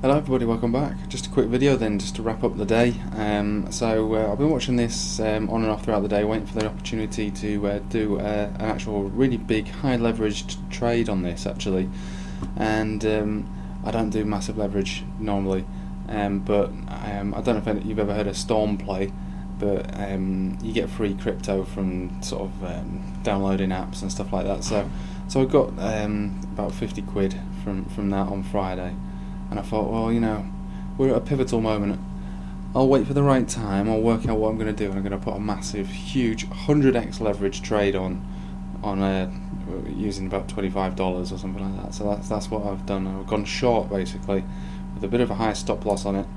Hello everybody, welcome back. Just a quick video then, just to wrap up the day. I've been watching this on and off throughout the day, waiting for the opportunity to do an actual really big high leveraged trade on this actually. And I don't do massive leverage normally, but I don't know if you've ever heard of Storm Play, but you get free crypto from sort of downloading apps and stuff like that. So I got about 50 quid from that on Friday. And I thought, well, you know, we're at a pivotal moment. I'll wait for the right time. I'll work out what I'm going to do, and I'm going to put a massive, huge 100x leverage trade on using about $25 or something like that. So that's what I've done. I've gone short basically, with a bit of a high stop loss on it.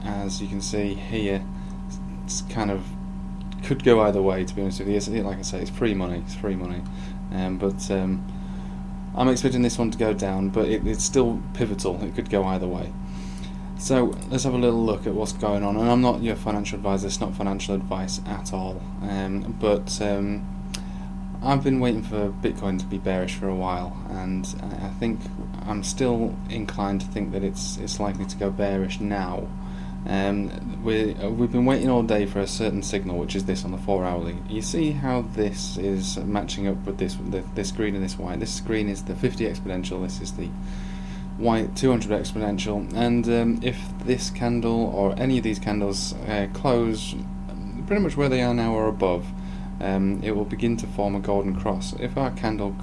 As you can see here, it's kind of could go either way. To be honest with you, like I say, it's free money. It's free money, I'm expecting this one to go down, but it's still pivotal. It could go either way. So let's have a little look at what's going on. And I'm not your financial advisor, it's not financial advice at all. But I've been waiting for Bitcoin to be bearish for a while, and I think I'm still inclined to think that it's likely to go bearish now. We've been waiting all day for a certain signal, which is this on the 4-hourly. You see how this is matching up with this green and this white. This green is the 50 exponential, this is the white 200 exponential, and if this candle or any of these candles close pretty much where they are now or above, it will begin to form a golden cross. If our candle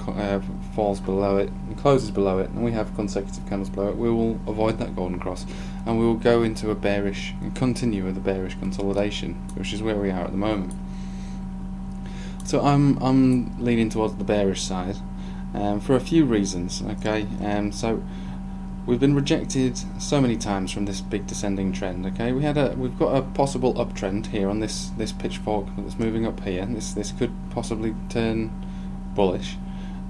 falls below it and closes below it, and we have consecutive candles below it, we will avoid that golden cross, and we will go into a bearish, continue with a bearish consolidation, which is where we are at the moment. So I'm leaning towards the bearish side for a few reasons. Okay, so we've been rejected so many times from this big descending trend. Okay, we've got a possible uptrend here on this pitchfork that's moving up here. This could possibly turn bullish.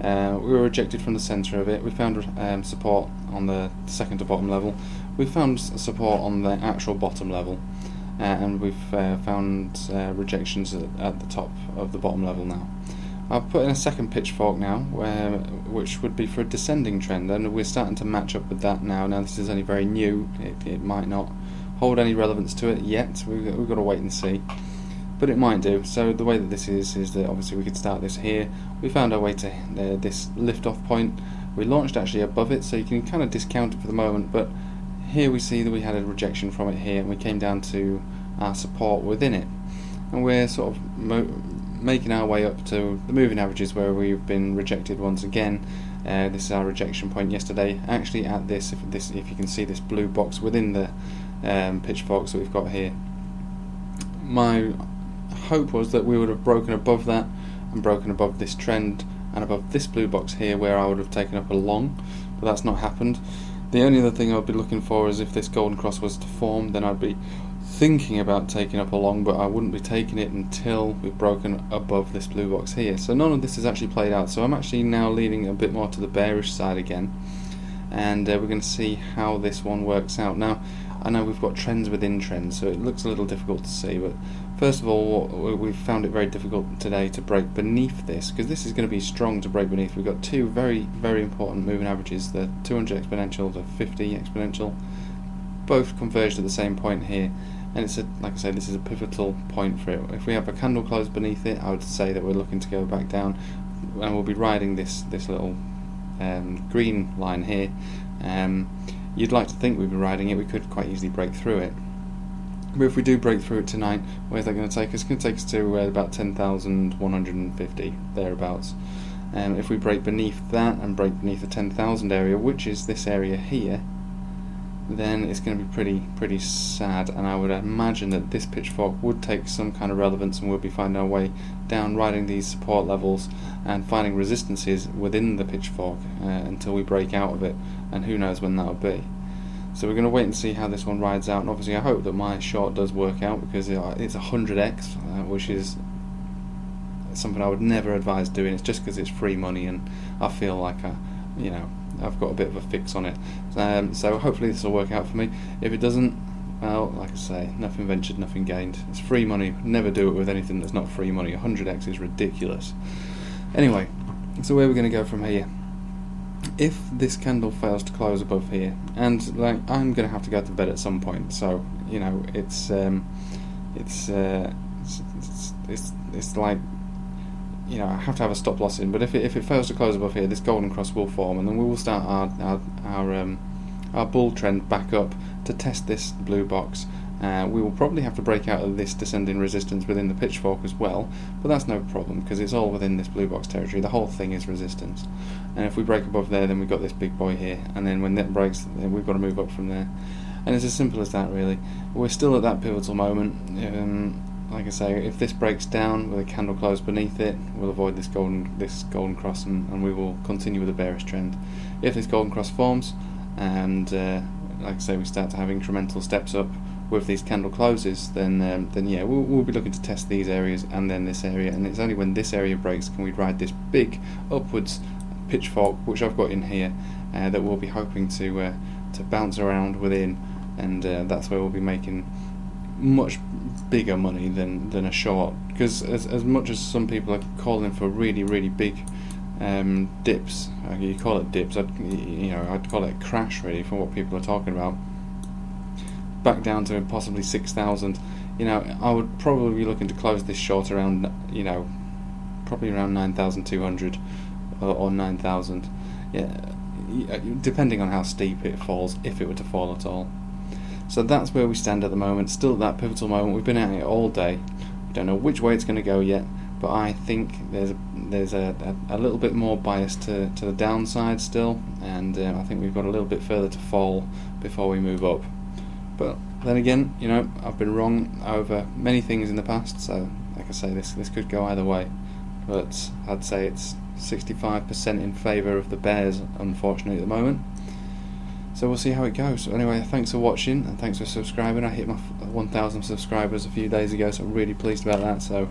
We were rejected from the center of it. We found support on the second to bottom level. We found support on the actual bottom level, and we've found rejections at the top of the bottom level now. I've put in a second pitchfork now, which would be for a descending trend, and we're starting to match up with that now. Now this is only very new, it might not hold any relevance to it yet, we've got to wait and see, but it might do. So the way that this is that obviously we could start this here. We found our way to this lift off point. We launched actually above it, so you can kind of discount it for the moment, but here we see that we had a rejection from it here, and we came down to our support within it, and we're sort of making our way up to the moving averages where we've been rejected once again. This is our rejection point yesterday, actually at this, if you can see this blue box within the pitchforks that we've got here. My hope was that we would have broken above that and broken above this trend and above this blue box here, where I would have taken up a long, but that's not happened. The only other thing I would be looking for is if this golden cross was to form, then I'd be thinking about taking up a long, but I wouldn't be taking it until we've broken above this blue box here. So none of this has actually played out, so I'm actually now leaning a bit more to the bearish side again, and we're going to see how this one works out. Now I know we've got trends within trends, so it looks a little difficult to see, but first of all, we've found it very difficult today to break beneath this, because this is going to be strong to break beneath. We've got two very, very important moving averages, the 200 exponential, the 50 exponential, both converged at the same point here, and it's like I say, this is a pivotal point for it. If we have a candle close beneath it, I would say that we're looking to go back down, and we'll be riding this little green line here. You'd like to think we'd be riding it, we could quite easily break through it. But if we do break through it tonight, where's that going to take us? It's going to take us to about 10,150, thereabouts. If we break beneath that and break beneath the 10,000 area, which is this area here, then it's going to be pretty sad, and I would imagine that this pitchfork would take some kind of relevance, and we'll be finding our way down, riding these support levels and finding resistances within the pitchfork until we break out of it, and who knows when that'll be. So we're going to wait and see how this one rides out, and obviously I hope that my short does work out, because it's 100x, which is something I would never advise doing. It's just because it's free money, and I feel like I've got a bit of a fix on it. So hopefully this will work out for me. If it doesn't, well, like I say, nothing ventured, nothing gained. It's free money. Never do it with anything that's not free money. 100x is ridiculous. Anyway, so where are we going to go from here? if this candle fails to close above here, and like I'm gonna have to go to bed at some point, so you know it's like, you know, I have to have a stop loss in. But if it fails to close above here, this golden cross will form, and then we will start our bull trend back up to test this blue box. We will probably have to break out of this descending resistance within the pitchfork as well, but that's no problem because it's all within this blue box territory. The whole thing is resistance, and if we break above there, then we've got this big boy here, and then when that breaks, then we've got to move up from there. And it's as simple as that, really. We're still at that pivotal moment. Like I say, if this breaks down with a candle close beneath it, we'll avoid this golden cross, and we will continue with a bearish trend. If this golden cross forms, and like I say, we start to have incremental steps up with these candle closes, then yeah, we'll be looking to test these areas and then this area, and it's only when this area breaks can we ride this big upwards pitchfork, which I've got in here, that we'll be hoping to bounce around within, and that's where we'll be making much bigger money than a short, because as much as some people are calling for really big dips, you call it dips, I'd call it a crash really for what people are talking about, back down to possibly 6,000. You know, I would probably be looking to close this short around, you know, probably around 9,200 or 9,000, yeah, depending on how steep it falls, if it were to fall at all. So that's where we stand at the moment, still at that pivotal moment. We've been at it all day. We don't know which way it's going to go yet, but I think there's a little bit more bias to the downside still, and I think we've got a little bit further to fall before we move up. But then again, you know, I've been wrong over many things in the past, so like I say, this could go either way. But I'd say it's 65% in favour of the bears, unfortunately, at the moment. So we'll see how it goes. So anyway, thanks for watching and thanks for subscribing. I hit my 1,000 subscribers a few days ago, so I'm really pleased about that. So,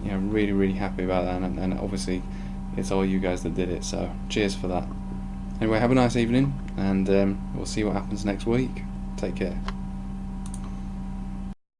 you know, really happy about that, and obviously it's all you guys that did it. So cheers for that. Anyway, have a nice evening, and we'll see what happens next week. Take care.